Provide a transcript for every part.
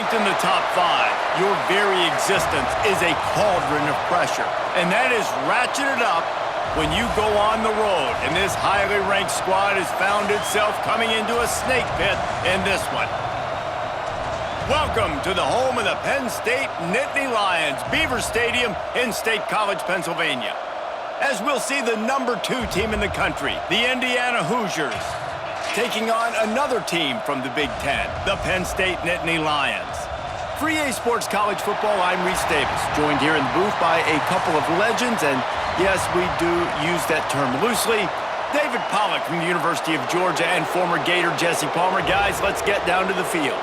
Ranked in the top 5, your very existence is a cauldron of pressure. And that is ratcheted up when you go on the road. And this highly ranked squad has found itself coming into a snake pit in this one. Welcome to the home of the Penn State Nittany Lions, Beaver Stadium in State College, Pennsylvania. As we'll see the #2 team in the country, the Indiana Hoosiers, taking on another team from the Big Ten, the Penn State Nittany Lions. For EA Sports College Football, I'm Reese Davis, joined here in the booth by a couple of legends, and yes, we do use that term loosely. David Pollack from the University of Georgia and former Gator Jesse Palmer. Guys, let's get down to the field.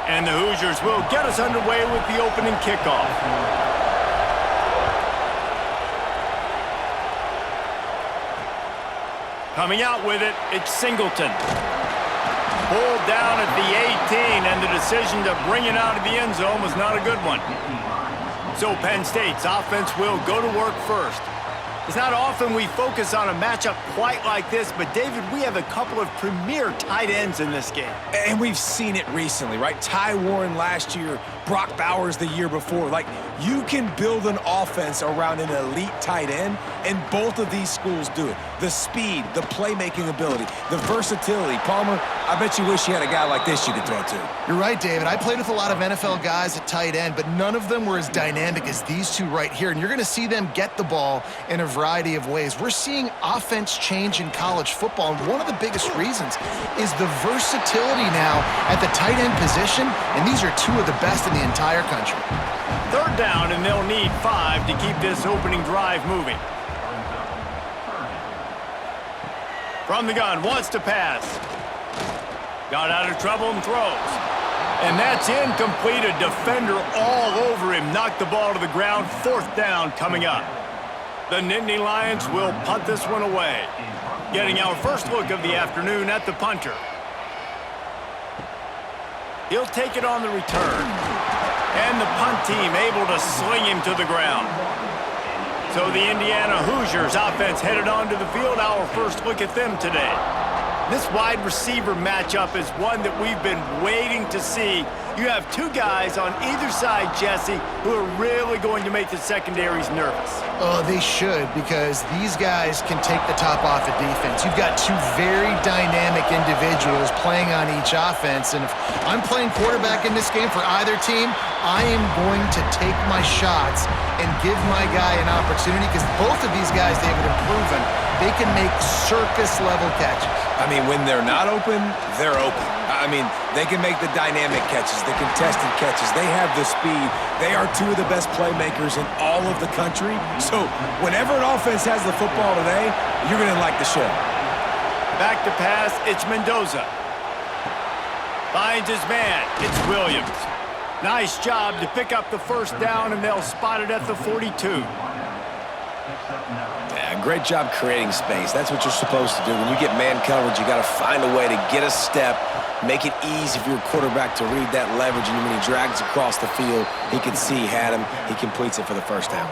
And the Hoosiers will get us underway with the opening kickoff. Coming out with it, it's Singleton. Pulled down at the 18, and the decision to bring it out of the end zone was not a good one. So Penn State's offense will go to work first. It's not often we focus on a matchup quite like this, but David, we have a couple of premier tight ends in this game. And we've seen it recently, right? Ty Warren last year, Brock Bowers the year before. Like, you can build an offense around an elite tight end, and both of these schools do it. The speed, the playmaking ability, the versatility. Palmer, I bet you wish you had a guy like this you could throw to. You're right, David. I played with a lot of NFL guys at tight end, but none of them were as dynamic as these two right here. And you're going to see them get the ball in a variety of ways. We're seeing offense change in college football, and one of the biggest reasons is the versatility now at the tight end position, and these are two of the best in the entire country. Third down, and they'll need 5 to keep this opening drive moving. From the gun, wants to pass. Got out of trouble and throws. And that's incomplete. A defender all over him. Knocked the ball to the ground. 4th down coming up. The Nittany Lions will punt this one away. Getting our first look of the afternoon at the punter. He'll take it on the return. And the punt team able to sling him to the ground. So the Indiana Hoosiers offense headed onto the field. Our first look at them today. This wide receiver matchup is one that we've been waiting to see. You have two guys on either side, Jesse, who are really going to make the secondaries nervous. Oh, they should, because these guys can take the top off of defense. You've got two very dynamic individuals playing on each offense, and if I'm playing quarterback in this game for either team, I am going to take my shots and give my guy an opportunity, because both of these guys, David, have proven they can make circus-level catches. I mean, when they're not open, they're open. I mean, they can make the dynamic catches, the contested catches. They have the speed. They are two of the best playmakers in all of the country. So whenever an offense has the football today, you're going to like the show. Back to pass, it's Mendoza. Finds his man, it's Williams. Nice job to pick up the first down, and they'll spot it at the 42. Yeah, great job creating space. That's what you're supposed to do. When you get man coverage, you got to find a way to get a step, make it easy for your quarterback to read that leverage, and when he drags across the field, he can see he had him. He completes it for the first down.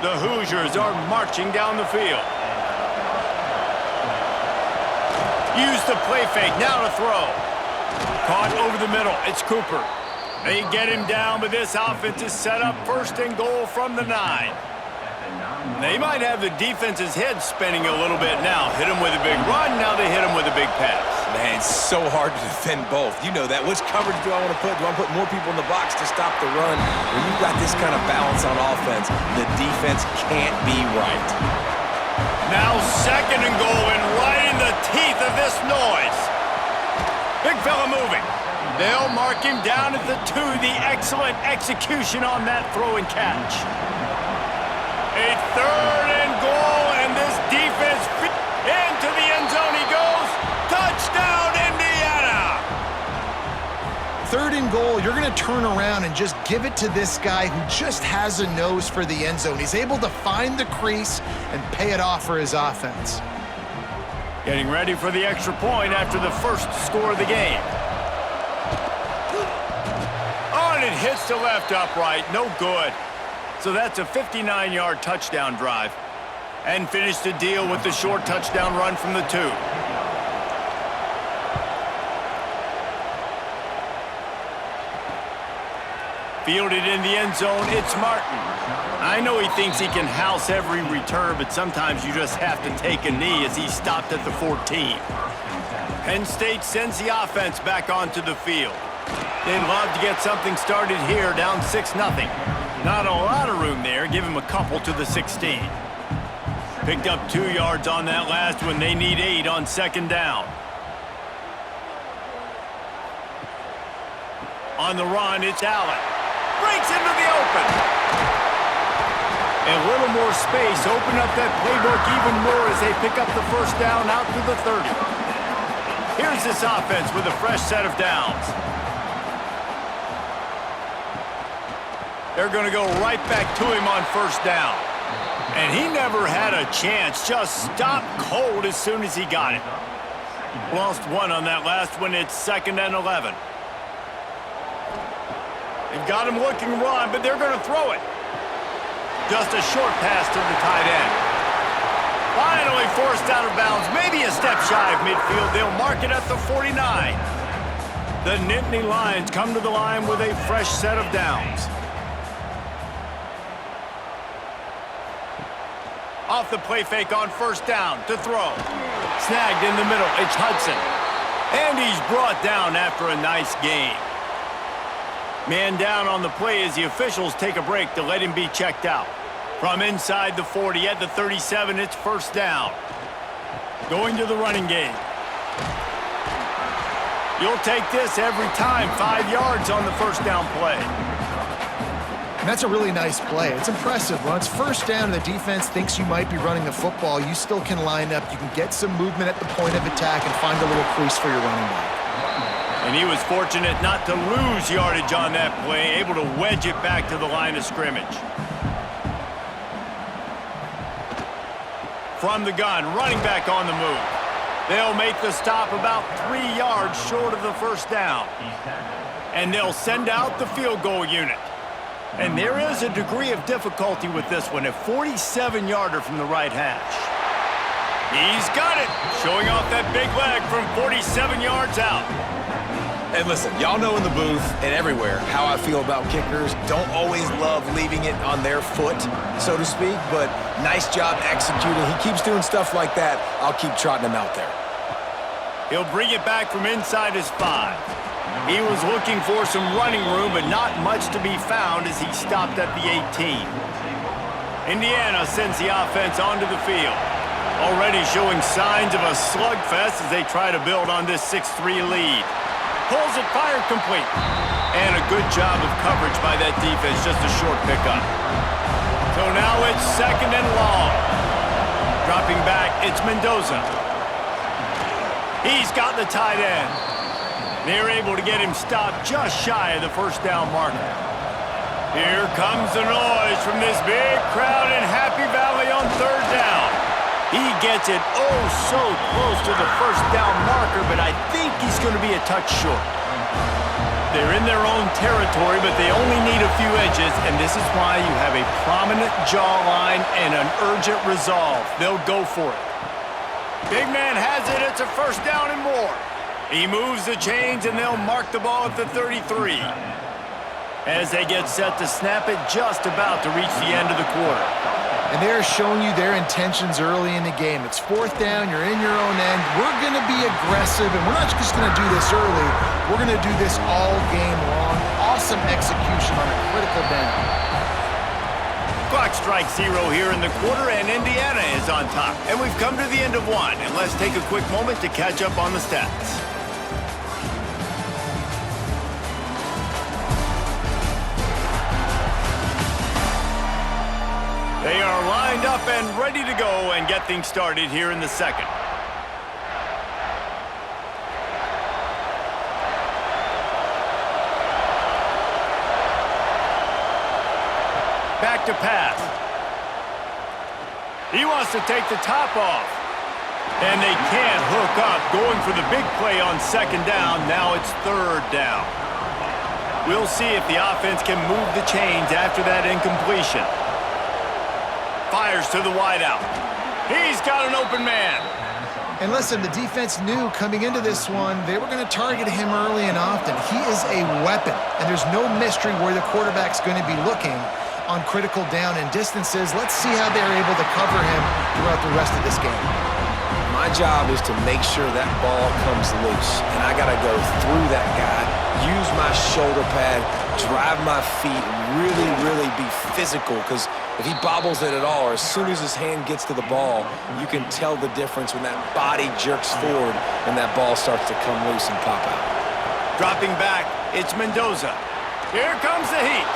The Hoosiers are marching down the field. Use the play fake, now to throw. Caught over the middle, it's Cooper. They get him down, but this offense is set up 1st and goal from the 9. They might have the defense's head spinning a little bit now. Hit him with a big run, now they hit him with a big pass. Man, it's so hard to defend both. You know that. Which coverage do I want to put? Do I put more people in the box to stop the run? When you've got this kind of balance on offense, the defense can't be right. Now 2nd and goal, and right in the teeth of this noise. Big fella moving. They'll mark him down at the 2. The excellent execution on that throw and catch. A 3rd and goal, and this defense into the end zone he goes. Touchdown, Indiana! 3rd and goal, you're going to turn around and just give it to this guy who just has a nose for the end zone. He's able to find the crease and pay it off for his offense. Getting ready for the extra point after the first score of the game. On it hits the left upright. No good. So that's a 59-yard touchdown drive. And finished the deal with the short touchdown run from the 2. Fielded in the end zone, it's Martin. I know he thinks he can house every return, but sometimes you just have to take a knee as he stopped at the 14. Penn State sends the offense back onto the field. They'd love to get something started here, down 6-0. Not a lot of room there. Give him a couple to the 16. Picked up 2 yards on that last one. They need 8 on second down. On the run, it's Allen. Breaks into the open. A little more space. Open up that playbook even more as they pick up the first down out to the 30. Here's this offense with a fresh set of downs. They're going to go right back to him on first down. And he never had a chance. Just stopped cold as soon as he got it. Lost 1 on that last one. It's 2nd and 11. They've got him looking run, but they're going to throw it. Just a short pass to the tight end. Finally forced out of bounds. Maybe a step shy of midfield. They'll mark it at the 49. The Nittany Lions come to the line with a fresh set of downs. Off the play fake on first down to throw. Snagged in the middle. It's Hudson. And he's brought down after a nice gain. Man down on the play as the officials take a break to let him be checked out. From inside the 40 at the 37, it's first down. Going to the running game. You'll take this every time. 5 yards on the first down play. And that's a really nice play. It's impressive. When it's first down and the defense thinks you might be running the football, you still can line up. You can get some movement at the point of attack and find a little crease for your running back. And he was fortunate not to lose yardage on that play, able to wedge it back to the line of scrimmage. From the gun, running back on the move. They'll make the stop about 3 yards short of the first down. And they'll send out the field goal unit. And there is a degree of difficulty with this one, a 47-yarder from the right hash. He's got it, showing off that big leg from 47 yards out. And listen, y'all know in the booth and everywhere how I feel about kickers. Don't always love leaving it on their foot, so to speak, but nice job executing. He keeps doing stuff like that. I'll keep trotting him out there. He'll bring it back from inside his 5. He was looking for some running room, but not much to be found as he stopped at the 18. Indiana sends the offense onto the field, already showing signs of a slugfest as they try to build on this 6-3 lead. Pulls it, fired complete. And a good job of coverage by that defense, just a short pickup. So now it's 2nd and long. Dropping back, it's Mendoza. He's got the tight end. They're able to get him stopped just shy of the first down marker. Here comes the noise from this big crowd in Happy Valley on third down. He gets it oh so close to the first down marker, but I think he's going to be a touch short. They're in their own territory, but they only need a few inches, and this is why you have a prominent jawline and an urgent resolve. They'll go for it. Big man has it. It's a first down and more. He moves the chains, and they'll mark the ball at the 33. As they get set to snap it, just about to reach the end of the quarter. And they're showing you their intentions early in the game. It's fourth down, you're in your own end. We're going to be aggressive, and we're not just going to do this early. We're going to do this all game long. Awesome execution on a critical down. Clock strikes 0 here in the quarter, and Indiana is on top. And we've come to the end of one, and let's take a quick moment to catch up on the stats. They are lined up and ready to go and get things started here in the second. Back to pass. He wants to take the top off. And they can't hook up, going for the big play on second down. Now it's third down. We'll see if the offense can move the chains after that incompletion. Fires to the wideout. He's got an open man. And listen, the defense knew coming into this one, they were going to target him early and often. He is a weapon, and there's no mystery where the quarterback's going to be looking on critical down and distances. Let's see how they're able to cover him throughout the rest of this game. My job is to make sure that ball comes loose, and I got to go through that guy, use my shoulder pad, drive my feet, really be physical, because if he bobbles it at all, or as soon as his hand gets to the ball, you can tell the difference when that body jerks forward and that ball starts to come loose and pop out. Dropping back, it's Mendoza. Here comes the heat.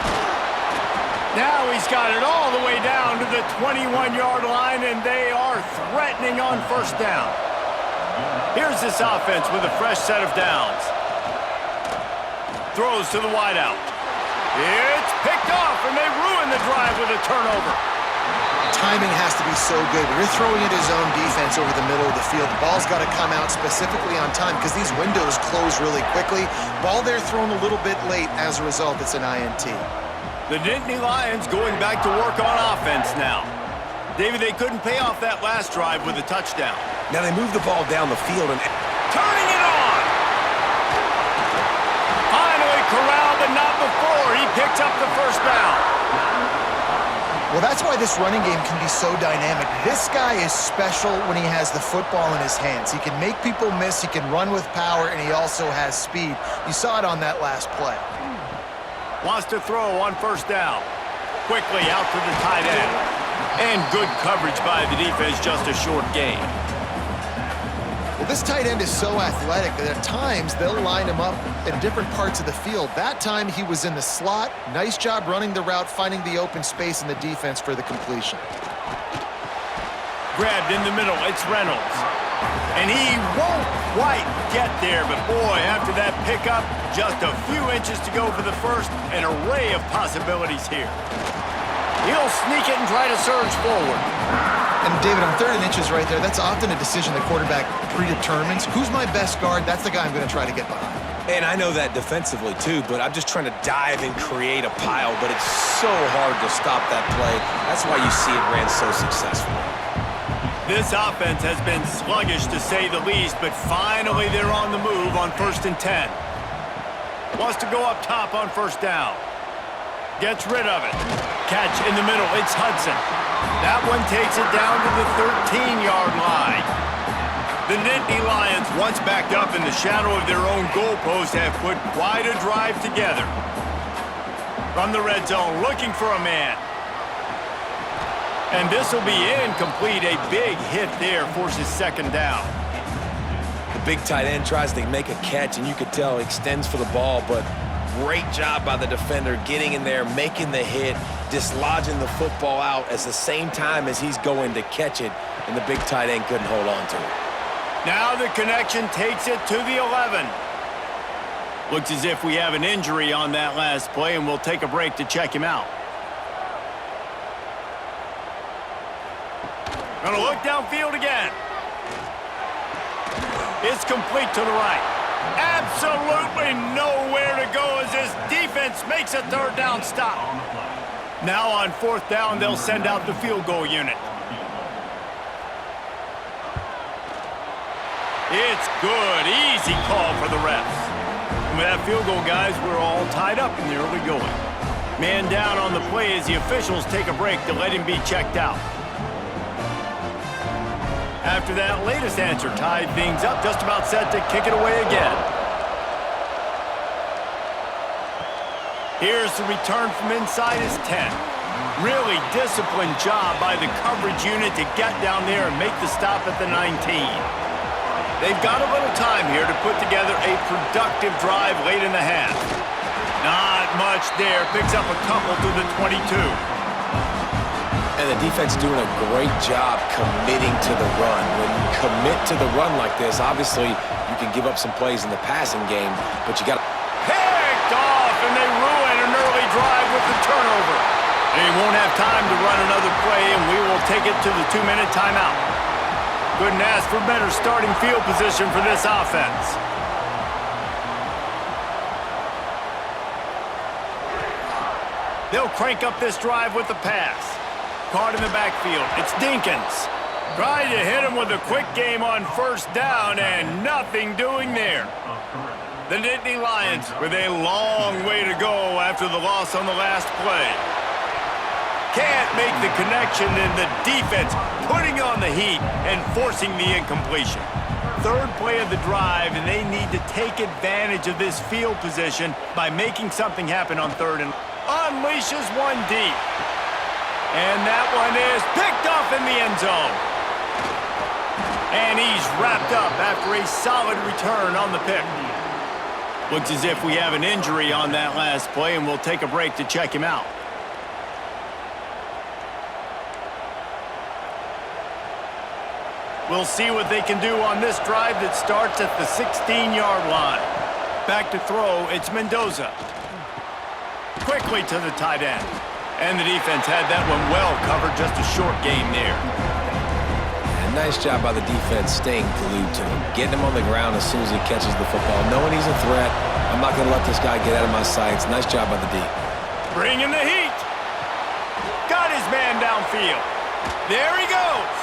Now he's got it all the way down to the 21-yard line, and they are threatening on first down. Here's this offense with a fresh set of downs. Throws to the wideout. It's picked off, and they ruin the drive with a turnover. Timing has to be so good. When you're throwing at his own defense over the middle of the field, the ball's got to come out specifically on time because these windows close really quickly. Ball there thrown a little bit late. As a result, it's an INT. The Nittany Lions going back to work on offense now. David, they couldn't pay off that last drive with a touchdown. Now they move the ball down the field and turning it on. Finally corralled, but not before. He picks up the first down. Well, that's why this running game can be so dynamic. This guy is special when he has the football in his hands. He can make people miss, he can run with power, and he also has speed. You saw it on that last play. Wants to throw on first down. Quickly out to the tight end. And good coverage by the defense, just a short gain. Well, this tight end is so athletic that at times they'll line him up in different parts of the field. That time he was in the slot. Nice job running the route, finding the open space in the defense for the completion. Grabbed in the middle, it's Reynolds. And he won't quite get there, but boy, after that pickup, just a few inches to go for the first, an array of possibilities here. He'll sneak it and try to surge forward. And David, on 3rd and inches right there, that's often a decision the quarterback predetermines. Who's my best guard? That's the guy I'm going to try to get behind. And I know that defensively too, but I'm just trying to dive and create a pile, but it's so hard to stop that play. That's why you see it ran so successfully. This offense has been sluggish to say the least, but finally they're on the move on 1st and 10. Wants to go up top on first down. Gets rid of it. Catch in the middle, it's Hudson. That one takes it down to the 13-yard line. The Nittany Lions, once backed up in the shadow of their own goalpost, have put quite a drive together. From the red zone, looking for a man. And this will be incomplete. A big hit there forces second down. The big tight end tries to make a catch, and you could tell extends for the ball, but great job by the defender getting in there, making the hit, dislodging the football out at the same time as he's going to catch it, and the big tight end couldn't hold on to it. Now the connection takes it to the 11. Looks as if we have an injury on that last play, and we'll take a break to check him out. Gonna look downfield again. It's complete to the right. Absolutely nowhere to go as this defense makes a 3rd down stop. Now on 4th down, they'll send out the field goal unit. It's good. Easy call for the refs. And with that field goal, guys, we're all tied up in the early going. Man down on the play as the officials take a break to let him be checked out. After that latest answer tied things up, just about set to kick it away again. Here's the return from inside his 10. Really disciplined job by the coverage unit to get down there and make the stop at the 19. They've got a little time here to put together a productive drive late in the half. Not much there. Picks up a couple to the 22. And the defense doing a great job committing to the run. When you commit to the run like this, obviously you can give up some plays in the passing game, but you got to... Picked off, and they ruin an early drive with the turnover. They won't have time to run another play, and we will take it to the 2-minute timeout. Couldn't ask for better starting field position for this offense. They'll crank up this drive with the pass. Caught in the backfield. It's Dinkins. Tried to hit him with a quick game on first down, and nothing doing there. The Nittany Lions with a long way to go after the loss on the last play. Can't make the connection, and the defense putting on the heat and forcing the incompletion. Third play of the drive, and they need to take advantage of this field position by making something happen on third and unleashes one deep. And that one is picked off in the end zone. And he's wrapped up after a solid return on the pick. Looks as if we have an injury on that last play, and we'll take a break to check him out. We'll see what they can do on this drive that starts at the 16-yard line. Back to throw, it's Mendoza. Quickly to the tight end. And the defense had that one well covered, just a short game there. And nice job by the defense staying glued to him. Getting him on the ground as soon as he catches the football. Knowing he's a threat, I'm not going to let this guy get out of my sights. Nice job by the D. Bringing the heat. Got his man downfield. There he goes.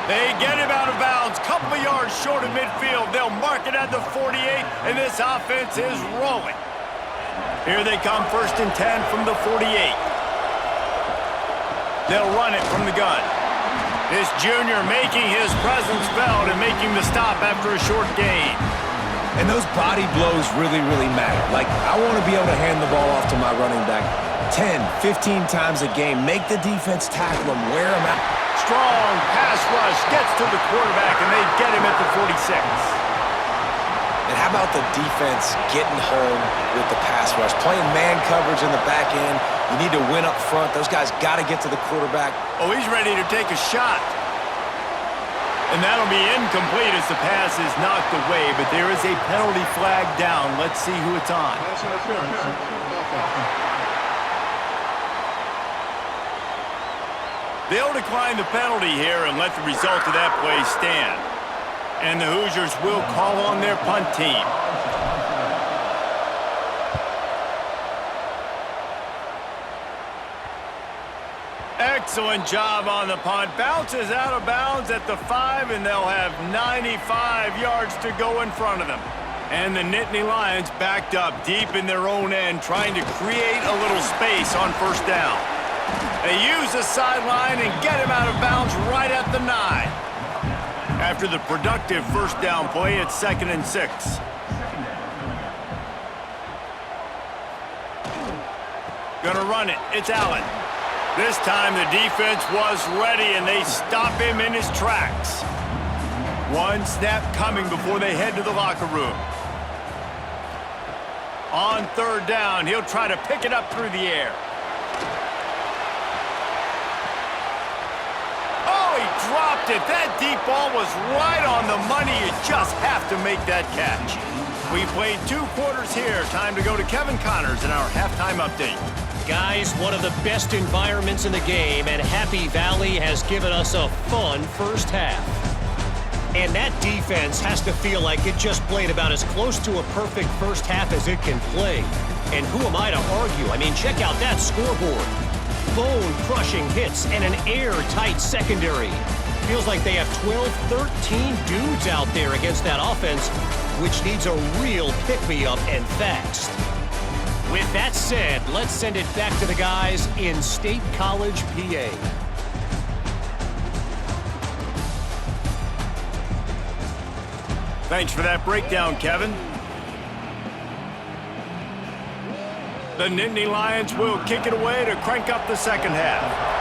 They get him out of bounds, couple of yards short of midfield. They'll mark it at the 48, and this offense is rolling. Here they come, 1st and 10 from the 48. They'll run it from the gun. This junior making his presence felt and making the stop after a short gain. And those body blows really, really matter. Like, I want to be able to hand the ball off to my running back 10, 15 times a game. Make the defense tackle him, wear him out. Strong pass rush gets to the quarterback, and they get him at the 46. And how about the defense getting home with the pass rush? Playing man coverage in the back end. You need to win up front. Those guys got to get to the quarterback. Oh, he's ready to take a shot. And that'll be incomplete as the pass is knocked away, but there is a penalty flag down. Let's see who it's on. They'll decline the penalty here and let the result of that play stand. And the Hoosiers will call on their punt team. Excellent job on the punt. Bounces out of bounds at the 5, and they'll have 95 yards to go in front of them. And the Nittany Lions backed up deep in their own end, trying to create a little space on first down. They use the sideline and get him out of bounds right at the 9. After the productive first down play, it's 2nd and 6. Gonna run it. It's Allen. This time the defense was ready, and they stop him in his tracks. One snap coming before they head to the locker room. On 3rd down, he'll try to pick it up through the air. Dropped it. That deep ball was right on the money. You just have to make that catch. We played 2 quarters here. Time to go to Kevin Connors in our halftime update. Guys, one of the best environments in the game, and Happy Valley has given us a fun first half. And that defense has to feel like it just played about as close to a perfect first half as it can play. And who am I to argue? I mean, check out that scoreboard. Bone-crushing hits and an airtight secondary. Feels like they have 12, 13 dudes out there against that offense, which needs a real pick-me-up and fast. With that said, let's send it back to the guys in State College, PA. Thanks for that breakdown, Kevin. The Nittany Lions will kick it away to crank up the second half.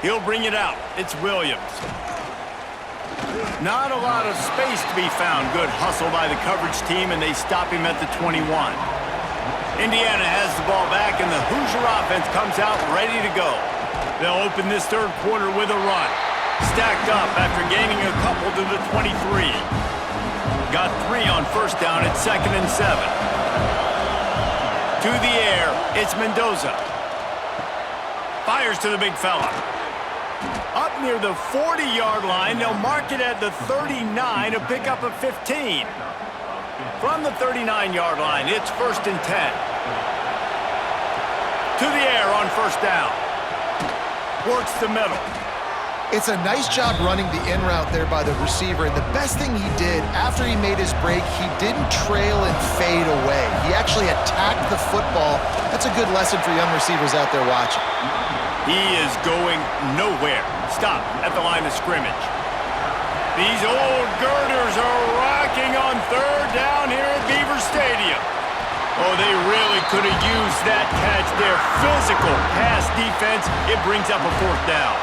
He'll bring it out. It's Williams. Not a lot of space to be found. Good hustle by the coverage team, and they stop him at the 21. Indiana has the ball back, and the Hoosier offense comes out ready to go. They'll open this 3rd quarter with a run. Stacked up after gaining a couple to the 23. Got 3 on first down at 2nd and 7. To the air, it's Mendoza. Fires to the big fella. Up near the 40-yard line, they'll mark it at the 39, a pickup of 15. From the 39-yard line, it's 1st and 10. To the air on 1st down. Works the middle. It's a nice job running the in route there by the receiver, and the best thing he did after he made his break, he didn't trail and fade away. He actually attacked the football. That's a good lesson for young receivers out there watching. He is going nowhere. Stop at the line of scrimmage. These old girders are rocking on 3rd down here at Beaver Stadium. Oh, they really could have used that catch there. Physical pass defense. It brings up a 4th down.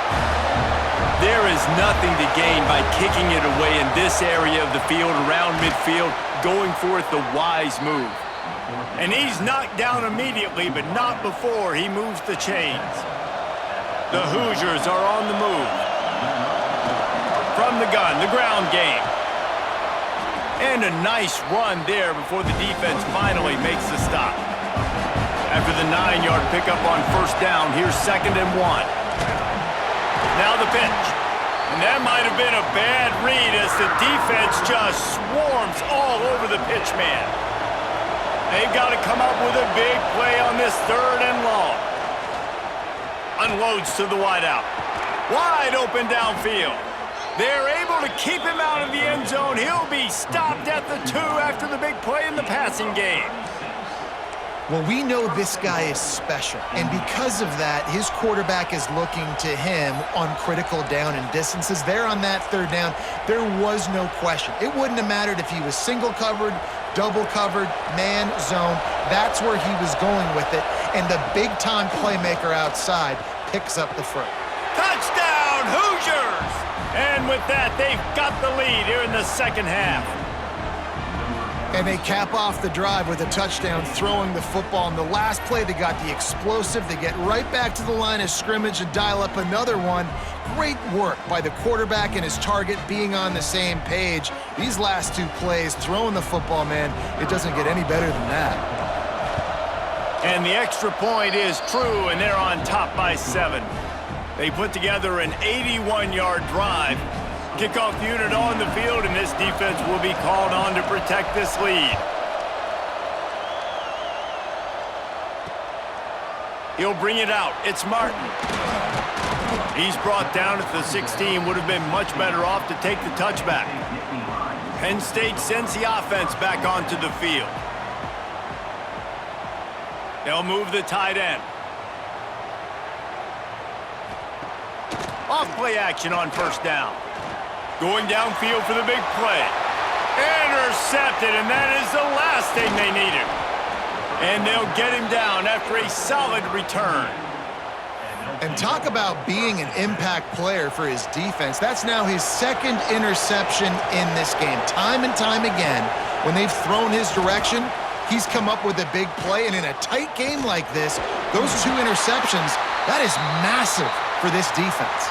There is nothing to gain by kicking it away in this area of the field, around midfield, going for it the wise move. And he's knocked down immediately, but not before he moves the chains. The Hoosiers are on the move. From the gun, the ground game. And a nice run there before the defense finally makes the stop. After the 9-yard pickup on 1st down, here's 2nd and 1. Now the pitch. And that might have been a bad read as the defense just swarms all over the pitch man. They've got to come up with a big play on this 3rd and long. Unloads to the wideout. Wide open downfield. They're able to keep him out of the end zone. He'll be stopped at the 2 after the big play in the passing game. Well, we know this guy is special, and because of that, his quarterback is looking to him on critical down and distances. There on that 3rd down, there was no question. It wouldn't have mattered if he was single covered, double covered, man, zone. That's where he was going with it, and the big-time playmaker outside picks up the first. Touchdown, Hoosiers! And with that, they've got the lead here in the 2nd half. And they cap off the drive with a touchdown, throwing the football. In the last play, they got the explosive. They get right back to the line of scrimmage and dial up another one. Great work by the quarterback and his target being on the same page. These last 2 plays, throwing the football, man, it doesn't get any better than that. And the extra point is true, and they're on top by 7. They put together an 81-yard drive. Kickoff unit on the field, and this defense will be called on to protect this lead. He'll bring it out. It's Martin. He's brought down at the 16. Would have been much better off to take the touchback. Penn State sends the offense back onto the field. They'll move the tight end. Off play action on 1st down. Going downfield for the big play. Intercepted, and that is the last thing they needed. And they'll get him down after a solid return. And talk about being an impact player for his defense. That's now his 2nd interception in this game. Time and time again, when they've thrown his direction, he's come up with a big play. And in a tight game like this, those 2 interceptions, that is massive for this defense.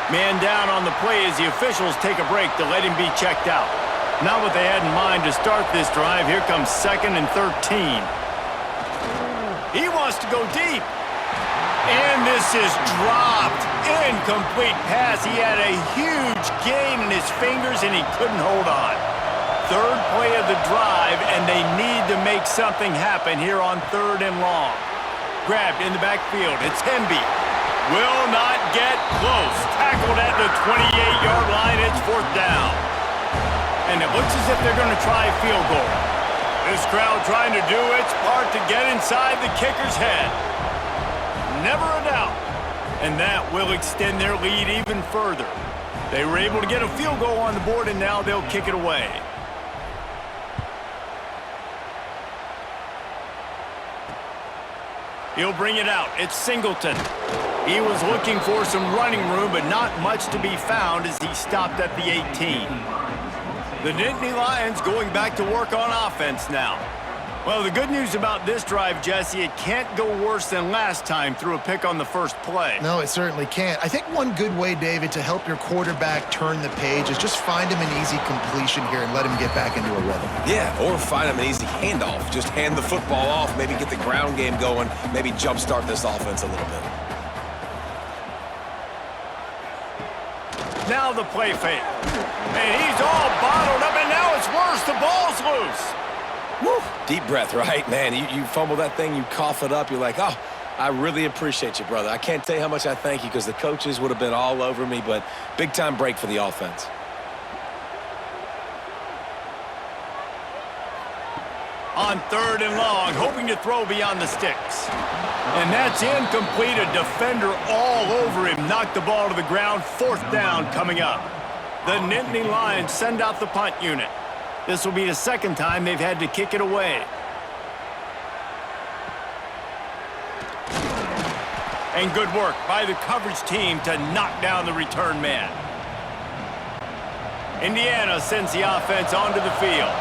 Man down on the play as the officials take a break to let him be checked out. Not what they had in mind to start this drive. Here comes 2nd and 13. He wants to go deep. And this is dropped. Incomplete pass. He had a huge gain in his fingers, and he couldn't hold on. 3rd play of the drive, and they need to make something happen here on 3rd and long. Grabbed in the backfield. It's Hemby. Will not get close. Tackled at the 28-yard line. It's 4th down. And it looks as if they're going to try a field goal. This crowd trying to do its part to get inside the kicker's head. Never a doubt. And that will extend their lead even further. They were able to get a field goal on the board, and now they'll kick it away. He'll bring it out. It's Singleton. He was looking for some running room, but not much to be found as he stopped at the 18. The Nittany Lions going back to work on offense now. Well, the good news about this drive, Jesse, it can't go worse than last time through a pick on the first play. No, it certainly can't. I think one good way, David, to help your quarterback turn the page is just find him an easy completion here and let him get back into a rhythm. Yeah, or find him an easy handoff. Just hand the football off, maybe get the ground game going, maybe jumpstart this offense a little bit. Now the play fake. And he's all bottled up, and now it's worse. The ball's loose. Woo. Deep breath, right? Man, you fumble that thing, you cough it up, you're like, oh, I really appreciate you, brother. I can't tell you how much I thank you because the coaches would have been all over me, but big-time break for the offense. On 3rd and long, hoping to throw beyond the sticks. And that's incomplete. A defender all over him. Knocked the ball to the ground. 4th down coming up. The Nittany Lions send out the punt unit. This will be the 2nd time they've had to kick it away. And good work by the coverage team to knock down the return man. Indiana sends the offense onto the field.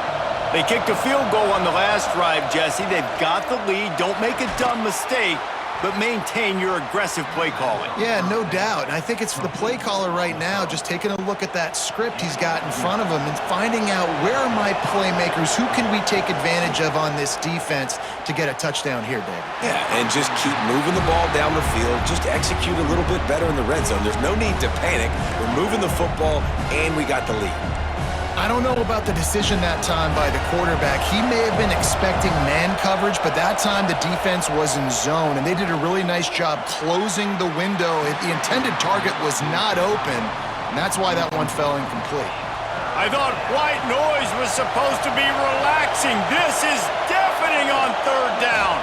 They kicked a field goal on the last drive, Jesse. They've got the lead. Don't make a dumb mistake, but maintain your aggressive play calling. Yeah, no doubt. And I think it's the play caller right now just taking a look at that script he's got in front of him and finding out where are my playmakers, who can we take advantage of on this defense to get a touchdown here, David. Yeah, and just keep moving the ball down the field. Just execute a little bit better in the red zone. There's no need to panic. We're moving the football, and we got the lead. I don't know about the decision that time by the quarterback. He may have been expecting man coverage, but that time the defense was in zone, and they did a really nice job closing the window. The intended target was not open, and that's why that one fell incomplete. I thought white noise was supposed to be relaxing. This is deafening on 3rd down.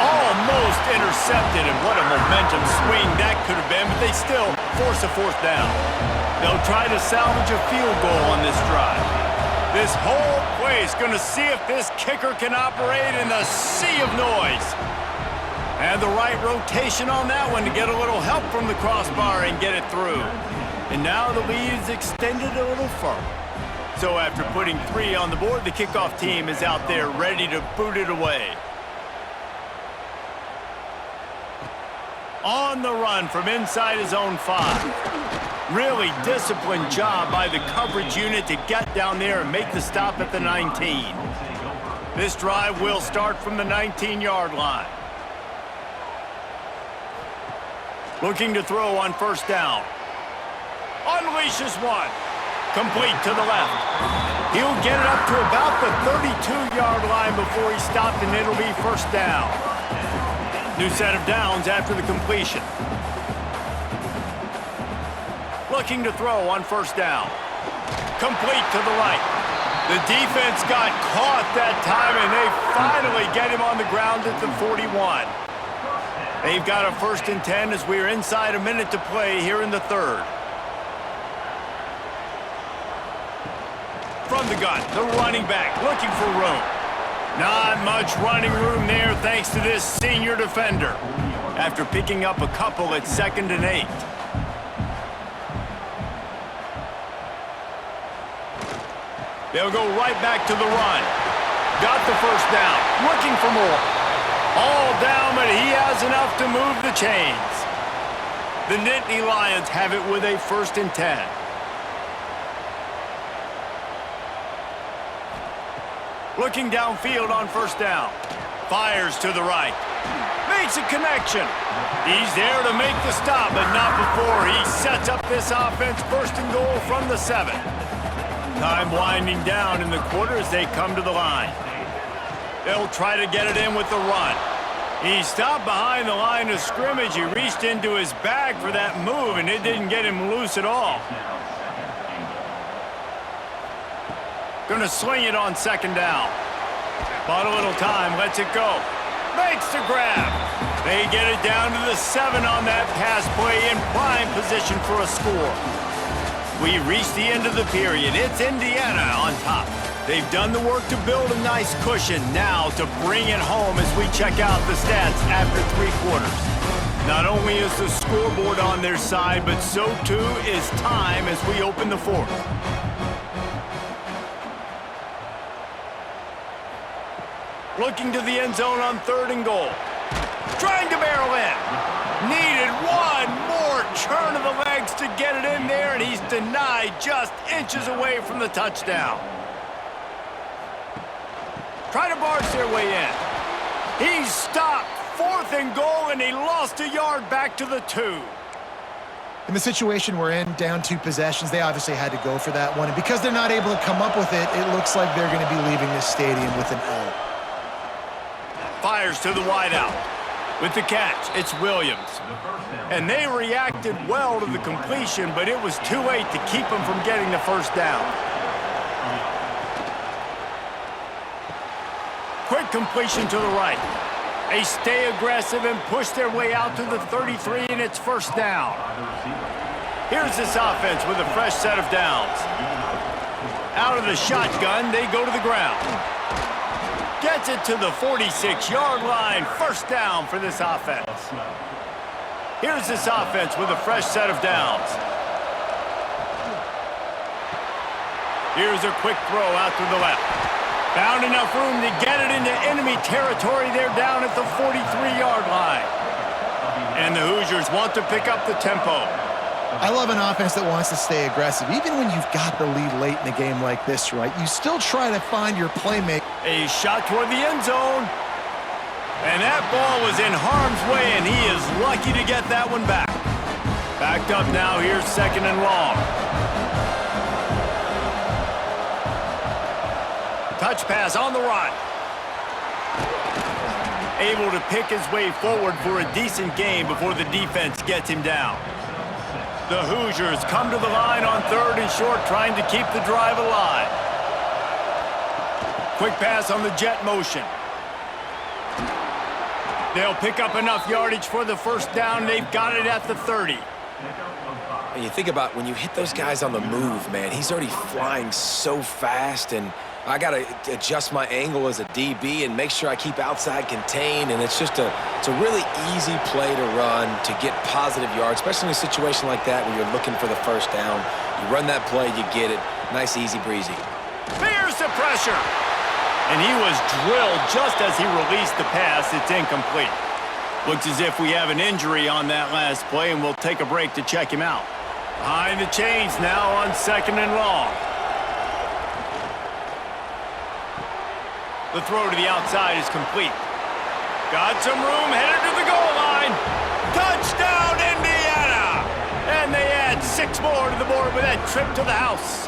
Almost intercepted, and what a momentum swing that could have been, but they still force a 4th down. They'll try to salvage a field goal on this drive. This whole place going to see if this kicker can operate in the sea of noise. And the right rotation on that one to get a little help from the crossbar and get it through. And now the lead is extended a little further. So after putting 3 on the board, the kickoff team is out there ready to boot it away. On the run from inside his own 5. Really disciplined job by the coverage unit to get down there and make the stop at the 19. This drive will start from the 19-yard line. Looking to throw on 1st down. Unleashes one. Complete to the left. He'll get it up to about the 32-yard line before he stopped, and it'll be 1st down. New set of downs after the completion. Looking to throw on 1st down. Complete to the right. The defense got caught that time, and they finally get him on the ground at the 41. They've got a 1st and 10 as we're inside a minute to play here in the 3rd. From the gun, the running back looking for room. Not much running room there thanks to this senior defender. After picking up a couple at 2nd and 8. They'll go right back to the run. Got the 1st down. Looking for more. All down, but he has enough to move the chains. The Nittany Lions have it with a 1st and 10. Looking downfield on 1st down. Fires to the right. Makes a connection. He's there to make the stop, but not before he sets up this offense. 1st and goal from the 7. Time winding down in the quarter as they come to the line. They'll try to get it in with the run. He stopped behind the line of scrimmage. He reached into his bag for that move, and it didn't get him loose at all. Gonna swing it on 2nd down. Bought a little time, lets it go. Makes the grab. They get it down to the 7 on that pass play in prime position for a score. We reach the end of the period. It's Indiana on top. They've done the work to build a nice cushion. Now to bring it home as we check out the stats after 3 quarters. Not only is the scoreboard on their side, but so too is time as we open the 4th. Looking to the end zone on 3rd and goal. Trying to barrel in. Needed one more turn of the legs to get it in there, and he's denied just inches away from the touchdown. Try to barge their way in. He's stopped. 4th and goal, and he lost a yard back to the 2. In the situation we're in, down 2 possessions, they obviously had to go for that one. And because they're not able to come up with it, it looks like they're going to be leaving this stadium with an L. Fires to the wideout. With the catch, it's Williams. And they reacted well to the completion, but it was too late to keep them from getting the first down. Quick completion to the right. They stay aggressive and push their way out to the 33, and it's first down. Here's this offense with a fresh set of downs. Out of the shotgun, they go to the ground. Gets it to the 46-yard line. First down for this offense. Here's this offense with a fresh set of downs. Here's a quick throw out to the left. Found enough room to get it into enemy territory. They're down at the 43-yard line. And the Hoosiers want to pick up the tempo. I love an offense that wants to stay aggressive. Even when you've got the lead late in a game like this, right, you still try to find your playmaker. A shot toward the end zone. And that ball was in harm's way, and he is lucky to get that one back. Backed up now, here's second and long. Touch pass on the run. Able to pick his way forward for a decent gain before the defense gets him down. The Hoosiers come to the line on 3rd and short, trying to keep the drive alive. Quick pass on the jet motion. They'll pick up enough yardage for the first down. They've got it at the 30. And you think about when you hit those guys on the move, man, he's already flying so fast, and I got to adjust my angle as a DB and make sure I keep outside contained, and it's just it's a really easy play to run to get positive yards, especially in a situation like that where you're looking for the first down. You run that play, you get it. Nice, easy breezy. There's the pressure. And he was drilled just as he released the pass. It's incomplete. Looks as if we have an injury on that last play, and we'll take a break to check him out. Behind the chains now on 2nd and long. The throw to the outside is complete. Got some room, headed to the goal line. Touchdown, Indiana! And they add 6 more to the board with that trip to the house.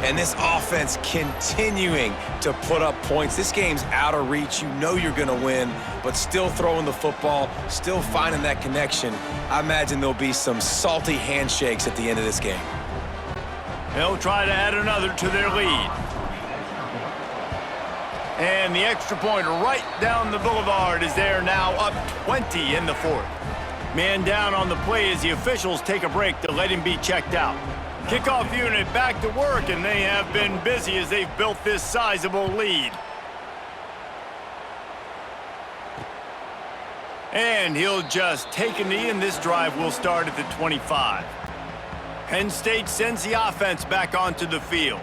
And this offense continuing to put up points. This game's out of reach. You know you're going to win, but still throwing the football, still finding that connection. I imagine there'll be some salty handshakes at the end of this game. They'll try to add another to their lead. And the extra point right down the boulevard is there now, up 20 in the 4th. Man down on the play as the officials take a break to let him be checked out. Kickoff unit back to work, and they have been busy as they've built this sizable lead. And he'll just take a knee, and this drive will start at the 25. Penn State sends the offense back onto the field.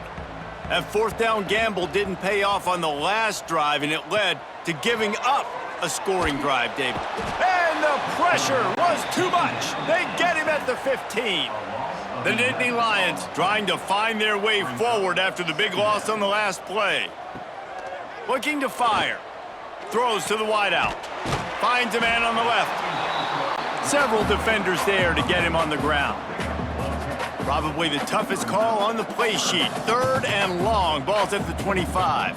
That 4th down gamble didn't pay off on the last drive, and it led to giving up a scoring drive, David. And the pressure was too much. They get him at the 15. The Nittany Lions trying to find their way forward after the big loss on the last play. Looking to fire. Throws to the wideout. Finds a man on the left. Several defenders there to get him on the ground. Probably the toughest call on the play sheet. 3rd and long. Ball's at the 25.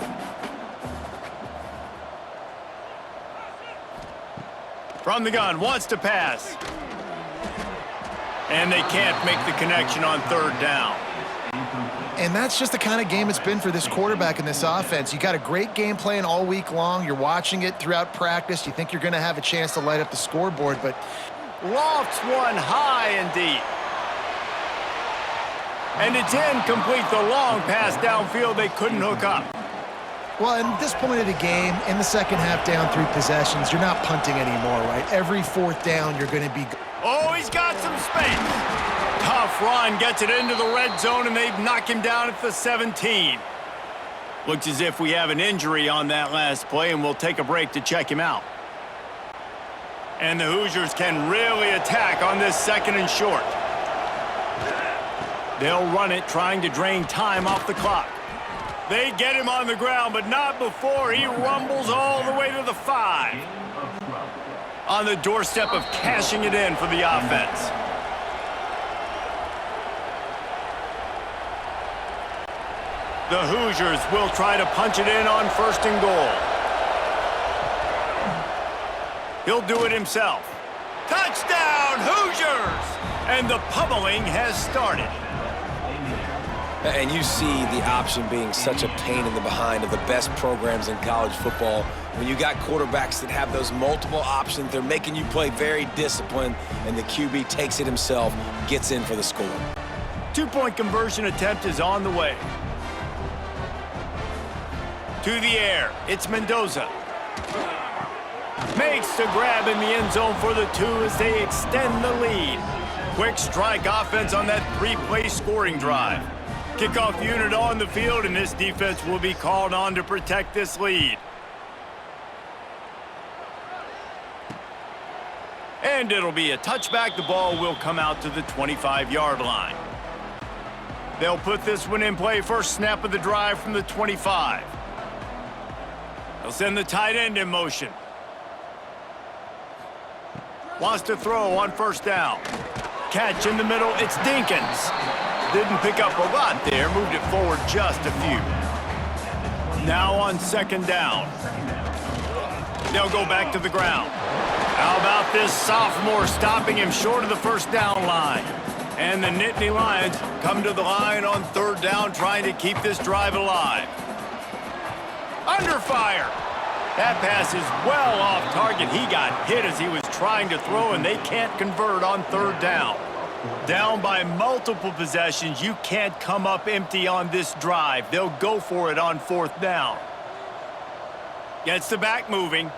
From the gun, wants to pass. And they can't make the connection on 3rd down. And that's just the kind of game it's been for this quarterback in this offense. You got a great game plan all week long. You're watching it throughout practice. You think you're going to have a chance to light up the scoreboard, but lofts one high and deep. And it's incomplete. The long pass downfield, they couldn't hook up. well, at this point of the game, in the second half down 3 possessions, you're not punting anymore, right? Every 4th down, you're going to be... Oh, he's got some space. Tough run, gets it into the red zone, and they knock him down at the 17. Looks as if we have an injury on that last play, and we'll take a break to check him out. And the Hoosiers can really attack on this 2nd and short. They'll run it, trying to drain time off the clock. They get him on the ground, but not before he rumbles all the way to the 5. On the doorstep of cashing it in for the offense. The Hoosiers will try to punch it in on 1st and goal. He'll do it himself. Touchdown, Hoosiers! And the pummeling has started. And you see the option being such a pain in the behind of the best programs in college football. When you got quarterbacks that have those multiple options, they're making you play very disciplined, and the QB takes it himself, gets in for the score. 2-point conversion attempt is on the way. To the air, it's Mendoza. Makes the grab in the end zone for the 2 as they extend the lead. Quick strike offense on that 3-play scoring drive. Kickoff unit on the field, and this defense will be called on to protect this lead. And it'll be a touchback. The ball will come out to the 25-yard line. They'll put this one in play. First snap of the drive from the 25. They'll send the tight end in motion. Wants to throw on 1st down. Catch in the middle. It's Dinkins. Didn't pick up a lot there. Moved it forward just a few. Now on 2nd down. They'll go back to the ground. How about this sophomore stopping him short of the 1st down line? And the Nittany Lions come to the line on 3rd down, trying to keep this drive alive. Under fire. That pass is well off target. He got hit as he was trying to throw, and they can't convert on 3rd down. Down by multiple possessions. You can't come up empty on this drive. They'll go for it on 4th down. Gets the back moving.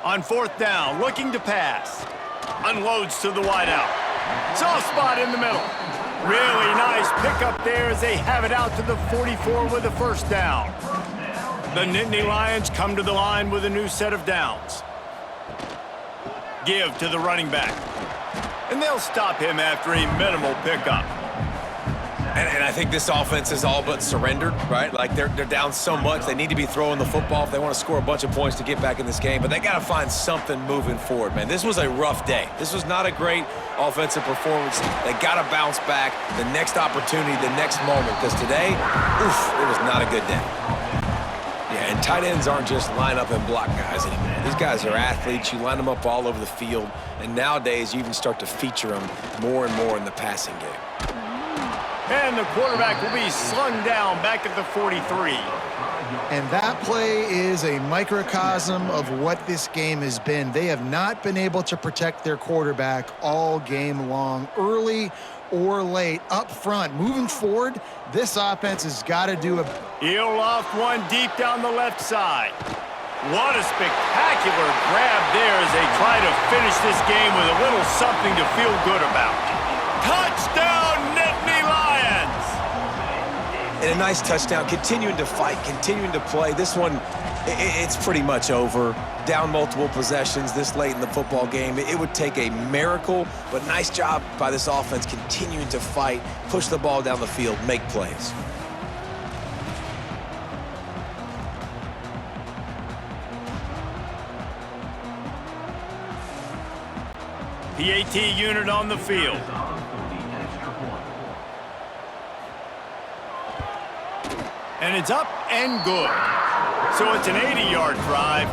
On 4th down, looking to pass. Unloads to the wideout. Soft spot in the middle. Really nice pickup there as they have it out to the 44 with a 1st down. The Nittany Lions come to the line with a new set of downs. Give to the running back. And they'll stop him after a minimal pickup. And I think this offense is all but surrendered, right? Like they're down so much, they need to be throwing the football if they want to score a bunch of points to get back in this game. But they got to find something moving forward, man. This was a rough day. This was not a great offensive performance. They got to bounce back the next opportunity, the next moment. Because today, it was not a good day. Yeah, and tight ends aren't just line up and block guys anymore. These guys are athletes. You line them up all over the field. And nowadays, you even start to feature them more and more in the passing game. And the quarterback will be slung down back at the 43. And that play is a microcosm of what this game has been. They have not been able to protect their quarterback all game long, early or late, up front. Moving forward, this offense has got to do a... He'll loft one deep down the left side. What a spectacular grab there as they try to finish this game with a little something to feel good about. Touchdown, Nittany Lions! And a nice touchdown, continuing to fight, continuing to play. This one, it's pretty much over. Down multiple possessions this late in the football game. It would take a miracle, but nice job by this offense continuing to fight, push the ball down the field, make plays. PAT unit on the field. And it's up and good. So it's an 80-yard drive,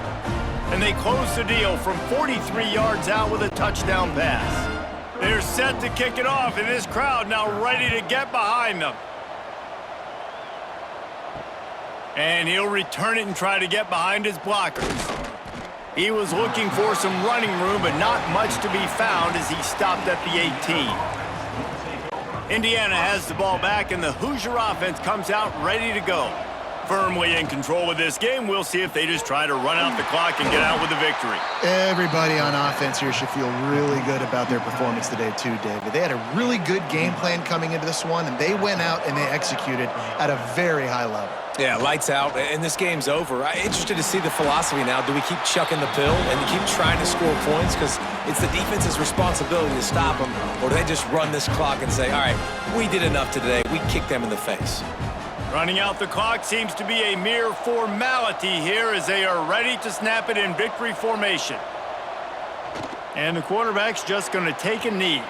and they close the deal from 43 yards out with a touchdown pass. They're set to kick it off, and this crowd now ready to get behind them. And he'll return it and try to get behind his blockers. He was looking for some running room, but not much to be found as he stopped at the 18. Indiana has the ball back, and the Hoosier offense comes out ready to go. Firmly in control of this game. We'll see if they just try to run out the clock and get out with a victory. Everybody on offense here should feel really good about their performance today too, David. They had a really good game plan coming into this one, and they went out and they executed at a very high level. Yeah, lights out, and this game's over. I'm interested to see the philosophy now. Do we keep chucking the pill and keep trying to score points? Because it's the defense's responsibility to stop them, or do they just run this clock and say, all right, we did enough today. We kicked them in the face. Running out the clock seems to be a mere formality here as they are ready to snap it in victory formation. And the quarterback's just going to take a knee.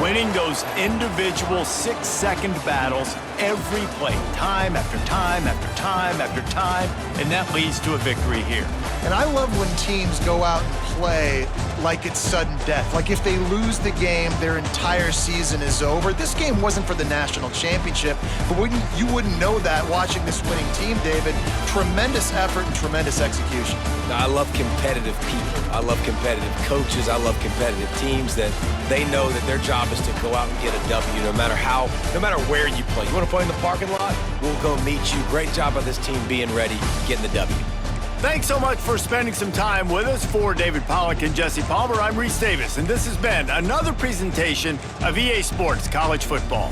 winning those individual 6-second battles every play, time after time after time after time, and that leads to a victory here. And I love when teams go out and play like it's sudden death. Like if they lose the game, their entire season is over. This game wasn't for the national championship, but you wouldn't know that watching this winning team, David. Tremendous effort and tremendous execution. I love competitive people. I love competitive coaches. I love competitive teams that they know that their job is to go out and get a W no matter where you play. You want to play in the parking lot? We'll go meet you. Great job by this team being ready, getting the W. Thanks so much for spending some time with us. For David Pollack and Jesse Palmer, I'm Reese Davis, and this has been another presentation of EA Sports College Football.